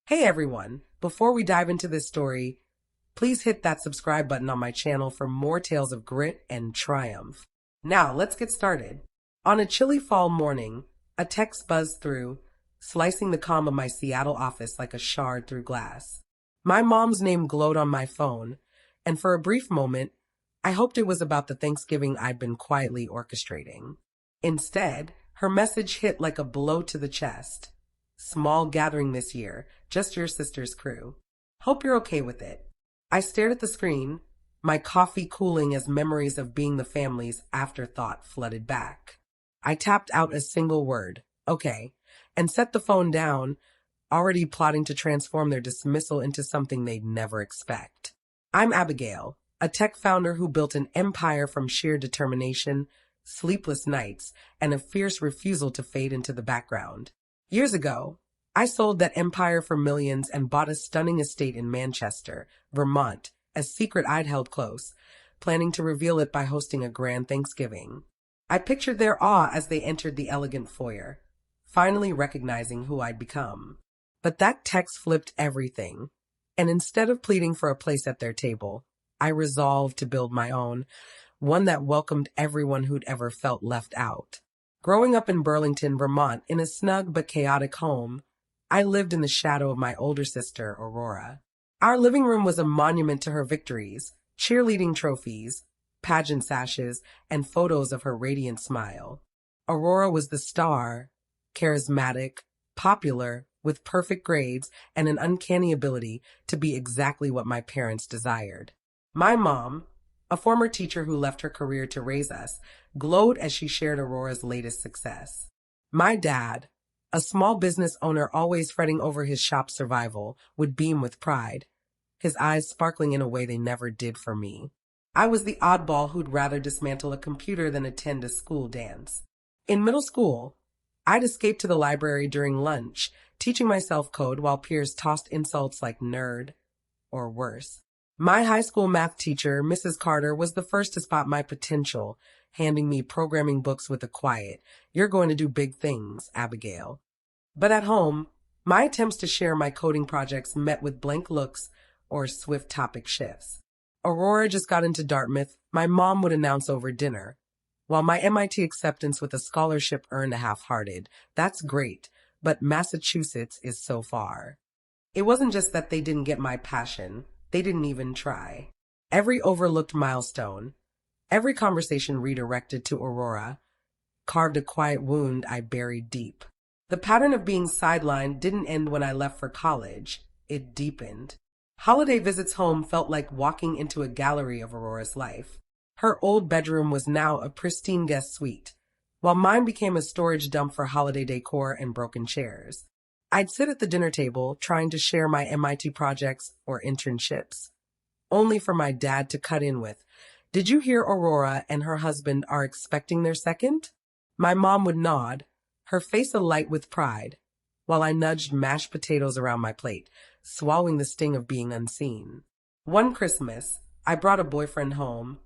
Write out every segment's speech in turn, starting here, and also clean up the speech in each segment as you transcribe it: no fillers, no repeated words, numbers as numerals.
Hey everyone, before we dive into this story, please hit that subscribe button on my channel for more tales of grit and triumph. Now, let's get started. On a chilly fall morning, a text buzzed through, slicing the calm of my Seattle office like a shard through glass. My mom's name glowed on my phone, and for a brief moment, I hoped it was about the Thanksgiving I'd been quietly orchestrating. Instead, her message hit like a blow to the chest. Small gathering this year, just your sister's crew. Hope you're okay with it. I stared at the screen, my coffee cooling as memories of being the family's afterthought flooded back. I tapped out a single word, okay, and set the phone down, already plotting to transform their dismissal into something they'd never expect. I'm Abigail, a tech founder who built an empire from sheer determination, sleepless nights, and a fierce refusal to fade into the background. Years ago, I sold that empire for millions and bought a stunning estate in Manchester, Vermont, a secret I'd held close, planning to reveal it by hosting a grand Thanksgiving. I pictured their awe as they entered the elegant foyer, finally recognizing who I'd become. But that text flipped everything, and instead of pleading for a place at their table, I resolved to build my own, one that welcomed everyone who'd ever felt left out. Growing up in Burlington, Vermont, in a snug but chaotic home, I lived in the shadow of my older sister, Aurora. Our living room was a monument to her victories, cheerleading trophies, pageant sashes, and photos of her radiant smile. Aurora was the star, charismatic, popular, with perfect grades and an uncanny ability to be exactly what my parents desired. My mom, a former teacher who left her career to raise us, glowed as she shared Aurora's latest success. My dad, a small business owner always fretting over his shop's survival, would beam with pride, his eyes sparkling in a way they never did for me. I was the oddball who'd rather dismantle a computer than attend a school dance. In middle school, I'd escape to the library during lunch, teaching myself code while peers tossed insults like nerd, or worse. My high school math teacher, Mrs. Carter, was the first to spot my potential, handing me programming books with a quiet, "You're going to do big things, Abigail." But at home, my attempts to share my coding projects met with blank looks or swift topic shifts. Aurora just got into Dartmouth, my mom would announce over dinner, while my MIT acceptance with a scholarship earned a half-hearted. That's great, but Massachusetts is so far. It wasn't just that they didn't get my passion. They didn't even try. Every overlooked milestone, every conversation redirected to Aurora, carved a quiet wound I buried deep. The pattern of being sidelined didn't end when I left for college. It deepened. Holiday visits home felt like walking into a gallery of Aurora's life. Her old bedroom was now a pristine guest suite, while mine became a storage dump for holiday decor and broken chairs. I'd sit at the dinner table trying to share my MIT projects or internships, only for my dad to cut in with, "Did you hear Aurora and her husband are expecting their second?" My mom would nod, her face alight with pride, while I nudged mashed potatoes around my plate, swallowing the sting of being unseen. One Christmas, I brought a boyfriend home,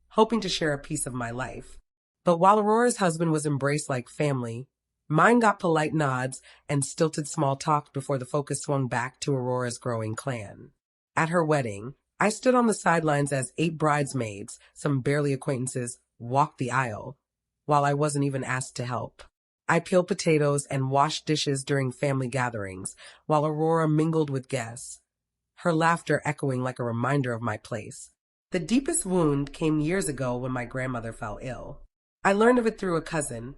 hoping to share a piece of my life. But while Aurora's husband was embraced like family, mine got polite nods and stilted small talk before the focus swung back to Aurora's growing clan. At her wedding, I stood on the sidelines as 8 bridesmaids, some barely acquaintances, walked the aisle, while I wasn't even asked to help. I peeled potatoes and washed dishes during family gatherings, while Aurora mingled with guests, her laughter echoing like a reminder of my place. The deepest wound came years ago when my grandmother fell ill. I learned of it through a cousin,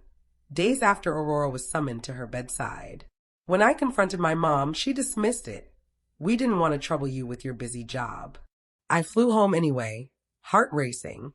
days after Aurora was summoned to her bedside. When I confronted my mom, she dismissed it. "We didn't want to trouble you with your busy job." I flew home anyway, heart racing,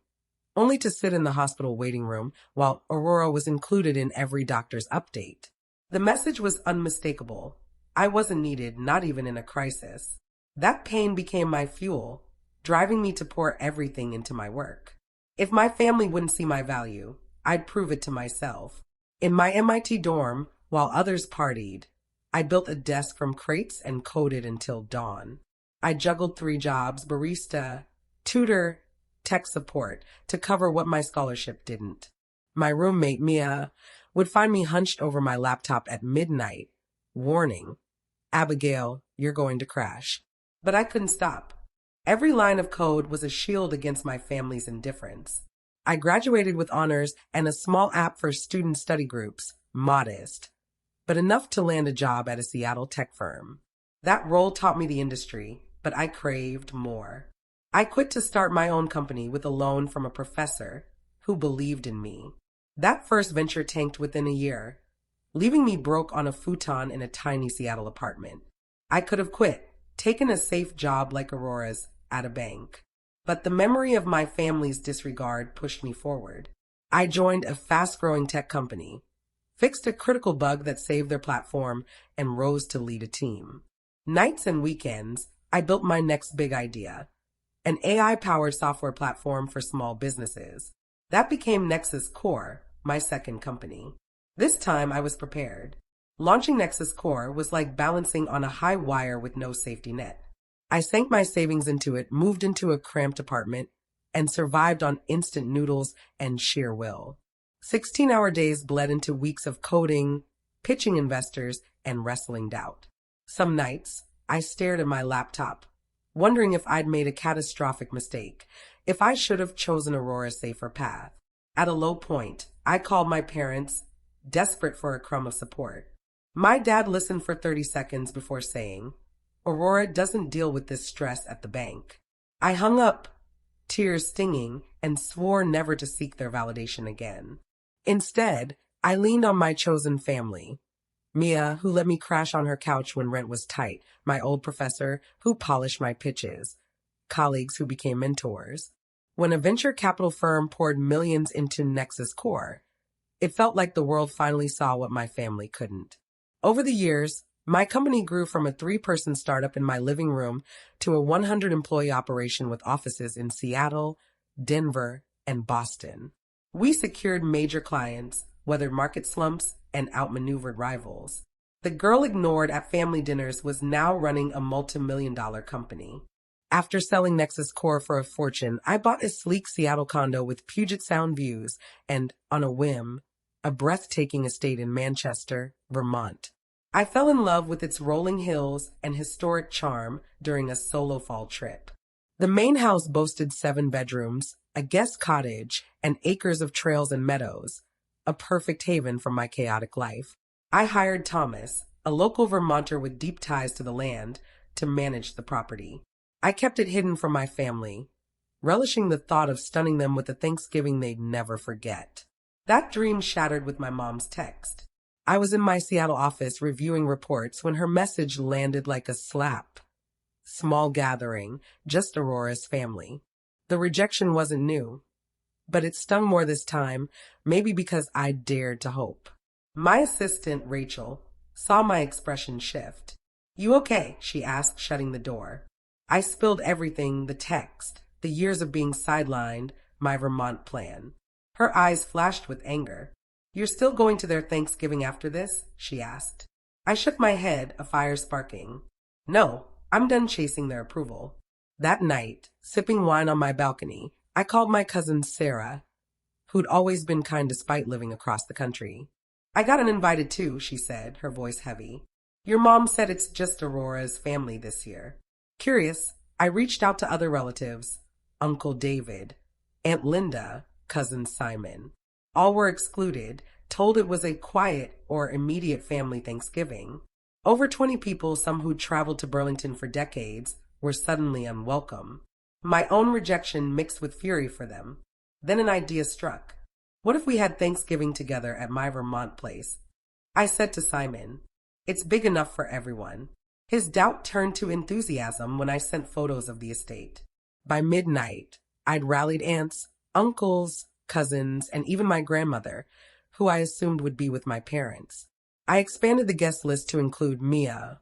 only to sit in the hospital waiting room while Aurora was included in every doctor's update. The message was unmistakable. I wasn't needed, not even in a crisis. That pain became my fuel, driving me to pour everything into my work. If my family wouldn't see my value, I'd prove it to myself. In my MIT dorm, while others partied, I built a desk from crates and coded until dawn. I juggled 3 jobs, barista, tutor, tech support, to cover what my scholarship didn't. My roommate, Mia, would find me hunched over my laptop at midnight. Warning: Abigail, you're going to crash. But I couldn't stop. Every line of code was a shield against my family's indifference. I graduated with honors and a small app for student study groups, modest, but enough to land a job at a Seattle tech firm. That role taught me the industry, but I craved more. I quit to start my own company with a loan from a professor who believed in me. That first venture tanked within a year, leaving me broke on a futon in a tiny Seattle apartment. I could have quit, taken a safe job like Aurora's at a bank. But the memory of my family's disregard pushed me forward. I joined a fast-growing tech company, fixed a critical bug that saved their platform, and rose to lead a team. Nights and weekends, I built my next big idea, an AI-powered software platform for small businesses. That became Nexus Core, my second company. This time I was prepared. Launching Nexus Core was like balancing on a high wire with no safety net. I sank my savings into it, moved into a cramped apartment, and survived on instant noodles and sheer will. 16-hour days bled into weeks of coding, pitching investors, and wrestling doubt. Some nights, I stared at my laptop, wondering if I'd made a catastrophic mistake, if I should have chosen Aurora's safer path. At a low point, I called my parents, desperate for a crumb of support. My dad listened for 30 seconds before saying, "Aurora doesn't deal with this stress at the bank." I hung up, tears stinging, and swore never to seek their validation again. Instead, I leaned on my chosen family. Mia, who let me crash on her couch when rent was tight, my old professor, who polished my pitches, colleagues who became mentors. When a venture capital firm poured millions into Nexus Core, it felt like the world finally saw what my family couldn't. Over the years, my company grew from a 3-person startup in my living room to a 100-employee operation with offices in Seattle, Denver, and Boston. We secured major clients, weathered market slumps, and outmaneuvered rivals. The girl ignored at family dinners was now running a multi-million-dollar company. After selling Nexus Core for a fortune, I bought a sleek Seattle condo with Puget Sound views and, on a whim, a breathtaking estate in Manchester, Vermont. I fell in love with its rolling hills and historic charm during a solo fall trip. The main house boasted 7 bedrooms, a guest cottage, and acres of trails and meadows, a perfect haven for my chaotic life. I hired Thomas, a local Vermonter with deep ties to the land, to manage the property. I kept it hidden from my family, relishing the thought of stunning them with a Thanksgiving they'd never forget. That dream shattered with my mom's text. I was in my Seattle office reviewing reports when her message landed like a slap. Small gathering, just Aurora's family. The rejection wasn't new, but it stung more this time, maybe because I dared to hope. My assistant, Rachel, saw my expression shift. "You okay?" she asked, shutting the door. I spilled everything, the text, the years of being sidelined, my Vermont plan. Her eyes flashed with anger. "You're still going to their Thanksgiving after this?" she asked. I shook my head, a fire sparking. "No, I'm done chasing their approval." That night, sipping wine on my balcony, I called my cousin Sarah, who'd always been kind despite living across the country. "I got uninvited too," she said, her voice heavy. "Your mom said it's just Aurora's family this year." Curious, I reached out to other relatives, Uncle David, Aunt Linda, Cousin Simon. All were excluded, told it was a quiet or immediate family Thanksgiving. Over 20 people, some who'd traveled to Burlington for decades, were suddenly unwelcome. My own rejection mixed with fury for them. Then an idea struck. What if we had Thanksgiving together at my Vermont place? I said to Simon, "It's big enough for everyone." His doubt turned to enthusiasm when I sent photos of the estate. By midnight, I'd rallied aunts, uncles, cousins, and even my grandmother, who I assumed would be with my parents. I expanded the guest list to include Mia,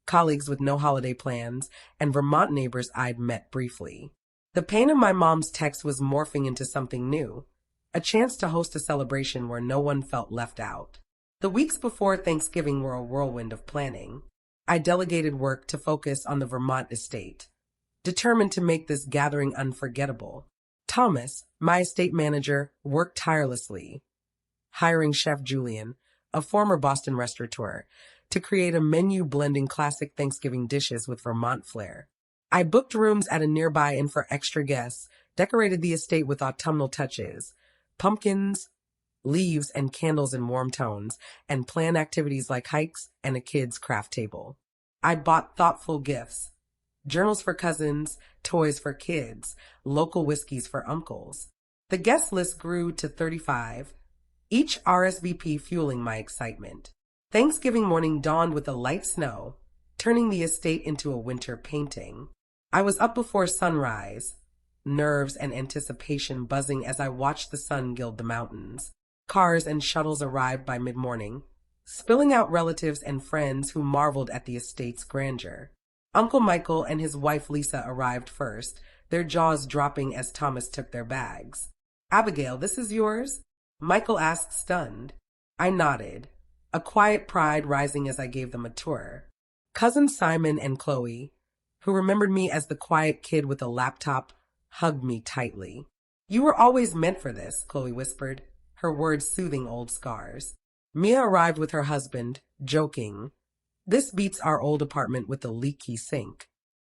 colleagues with no holiday plans, and Vermont neighbors I'd met briefly. The pain of my mom's text was morphing into something new, a chance to host a celebration where no one felt left out. The weeks before Thanksgiving were a whirlwind of planning. I delegated work to focus on the Vermont estate, determined to make this gathering unforgettable. Thomas, my estate manager, worked tirelessly, hiring Chef Julian, a former Boston restaurateur, to create a menu blending classic Thanksgiving dishes with Vermont flair. I booked rooms at a nearby inn for extra guests, decorated the estate with autumnal touches, pumpkins, leaves, and candles in warm tones, and planned activities like hikes and a kids' craft table. I bought thoughtful gifts, journals for cousins, toys for kids, local whiskeys for uncles. The guest list grew to 35, each RSVP fueling my excitement. Thanksgiving morning dawned with a light snow, turning the estate into a winter painting. I was up before sunrise, nerves and anticipation buzzing as I watched the sun gild the mountains. Cars and shuttles arrived by mid-morning, spilling out relatives and friends who marveled at the estate's grandeur. Uncle Michael and his wife Lisa arrived first, their jaws dropping as Thomas took their bags. "Abigail, this is yours?" Michael asked, stunned. I nodded, a quiet pride rising as I gave them a tour. Cousins Simon and Chloe, who remembered me as the quiet kid with a laptop, hugged me tightly. "You were always meant for this," Chloe whispered, her words soothing old scars. Mia arrived with her husband, joking, "This beats our old apartment with the leaky sink."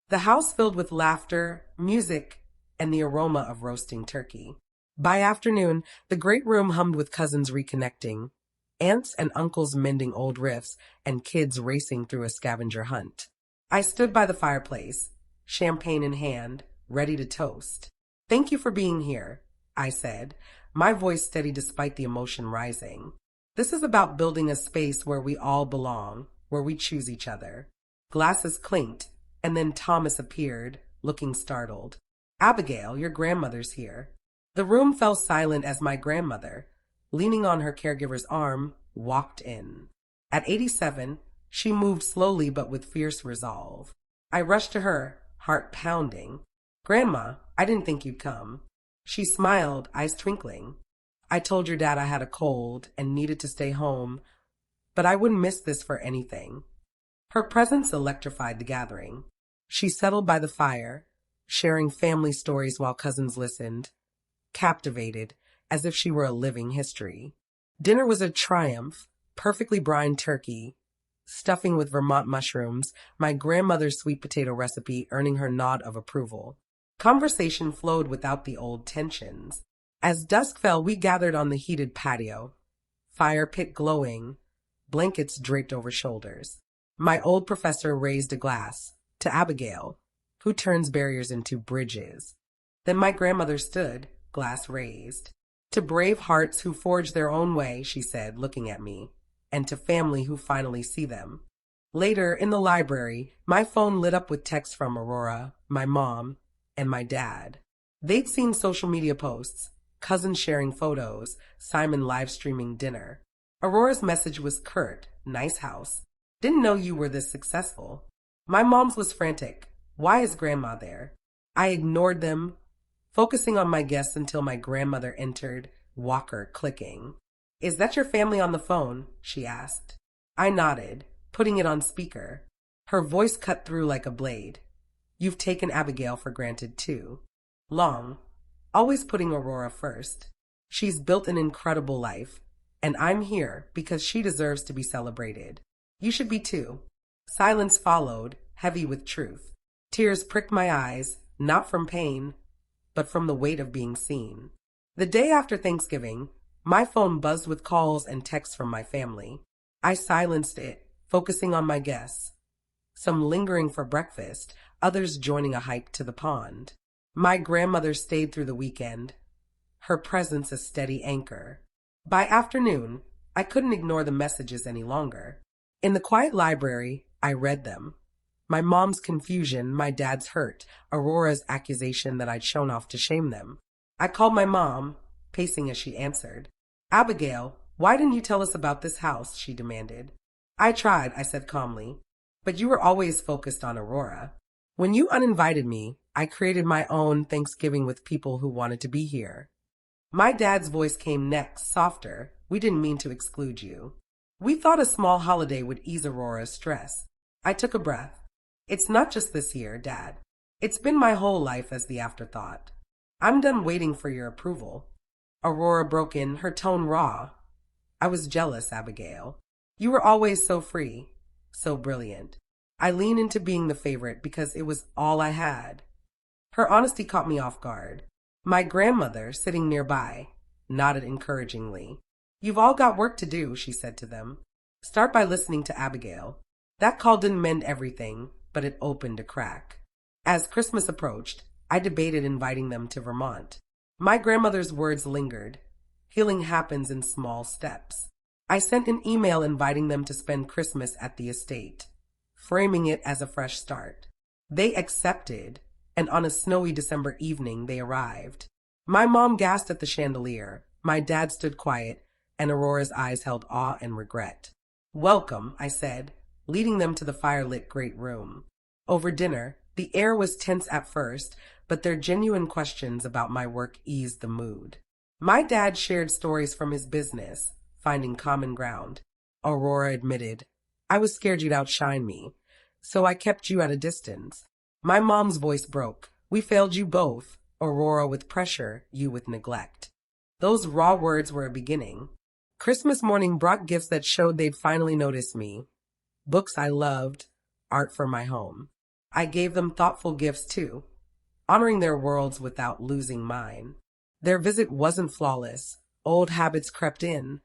The house filled with laughter, music, and the aroma of roasting turkey. By afternoon, the great room hummed with cousins reconnecting, aunts and uncles mending old rifts, and kids racing through a scavenger hunt. I stood by the fireplace, champagne in hand, ready to toast. "Thank you for being here," I said, my voice steady despite the emotion rising. "This is about building a space where we all belong, where we choose each other." Glasses clinked, and then Thomas appeared, looking startled. "Abigail, your grandmother's here." The room fell silent as my grandmother, leaning on her caregiver's arm, walked in. At 87, she moved slowly but with fierce resolve. I rushed to her, heart pounding. "Grandma, I didn't think you'd come." She smiled, eyes twinkling. "I told your dad I had a cold and needed to stay home, but I wouldn't miss this for anything." Her presence electrified the gathering. She settled by the fire, sharing family stories while cousins listened, captivated, as if she were a living history. Dinner was a triumph, perfectly brined turkey, stuffing with Vermont mushrooms, my grandmother's sweet potato recipe earning her nod of approval. Conversation flowed without the old tensions. As dusk fell, we gathered on the heated patio, fire pit glowing, blankets draped over shoulders. My old professor raised a glass to Abigail, who turns barriers into bridges. Then my grandmother stood, glass raised. "To brave hearts who forge their own way," she said, looking at me, "and to family who finally see them." Later, in the library, my phone lit up with texts from Aurora, my mom, and my dad. They'd seen social media posts, cousins sharing photos, Simon live streaming dinner. Aurora's message was curt, "Nice house. Didn't know you were this successful." My mom's was frantic, "Why is grandma there?" I ignored them, focusing on my guests until my grandmother entered, walker clicking. "Is that your family on the phone?" she asked. I nodded, putting it on speaker. Her voice cut through like a blade. "You've taken Abigail for granted, too. Long, always putting Aurora first. She's built an incredible life, and I'm here because she deserves to be celebrated. You should be too." Silence followed, heavy with truth. Tears pricked my eyes, not from pain, but from the weight of being seen. The day after Thanksgiving, my phone buzzed with calls and texts from my family. I silenced it, focusing on my guests. Some lingering for breakfast, others joining a hike to the pond. My grandmother stayed through the weekend, her presence a steady anchor. By afternoon, I couldn't ignore the messages any longer. In the quiet library, I read them. My mom's confusion, my dad's hurt, Aurora's accusation that I'd shown off to shame them. I called my mom, pacing as she answered. "Abigail, why didn't you tell us about this house?" she demanded. "I tried," I said calmly, "but you were always focused on Aurora. When you uninvited me, I created my own Thanksgiving with people who wanted to be here." My dad's voice came next, softer. "We didn't mean to exclude you. We thought a small holiday would ease Aurora's stress." I took a breath. "It's not just this year, Dad. It's been my whole life as the afterthought. I'm done waiting for your approval." Aurora broke in, her tone raw. "I was jealous, Abigail. You were always so free. So brilliant. I leaned into being the favorite because it was all I had. Her honesty caught me off guard. My grandmother, sitting nearby, nodded encouragingly. You've all got work to do, she said to them. Start by listening to Abigail. That call didn't mend everything, but it opened a crack. As Christmas approached, I debated inviting them to Vermont. My grandmother's words lingered. Healing happens in small steps. I sent an email inviting them to spend Christmas at the estate, framing it as a fresh start. They accepted, and on a snowy December evening they arrived. My mom gasped at the chandelier. My dad stood quiet, and Aurora's eyes held awe and regret. Welcome, I said, leading them to the firelit great room. Over dinner, the air was tense at first, but their genuine questions about my work eased the mood. My dad shared stories from his business, finding common ground. Aurora admitted, I was scared you'd outshine me, so I kept you at a distance. My mom's voice broke. We failed you both, Aurora with pressure, you with neglect. Those raw words were a beginning. Christmas morning brought gifts that showed they'd finally noticed me. Books I loved, art for my home. I gave them thoughtful gifts too, honoring their worlds without losing mine. Their visit wasn't flawless. Old habits crept in,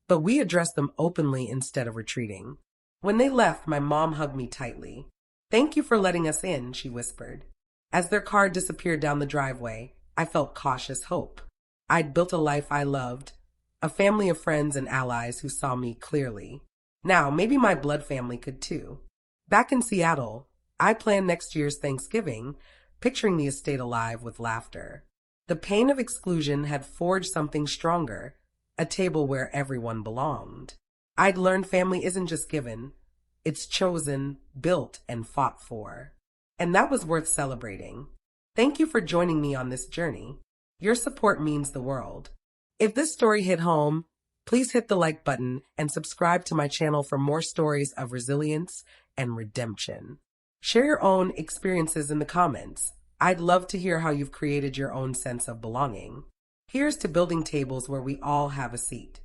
but we addressed them openly instead of retreating. When they left, my mom hugged me tightly. Thank you for letting us in, she whispered. As their car disappeared down the driveway, I felt cautious hope. I'd built a life I loved, a family of friends and allies who saw me clearly. Now, maybe my blood family could too. Back in Seattle, I planned next year's Thanksgiving, picturing the estate alive with laughter. The pain of exclusion had forged something stronger, a table where everyone belonged. I'd learned family isn't just given, it's chosen, built, and fought for. And that was worth celebrating. Thank you for joining me on this journey. Your support means the world. If this story hit home, please hit the like button and subscribe to my channel for more stories of resilience and redemption. Share your own experiences in the comments. I'd love to hear how you've created your own sense of belonging. Here's to building tables where we all have a seat.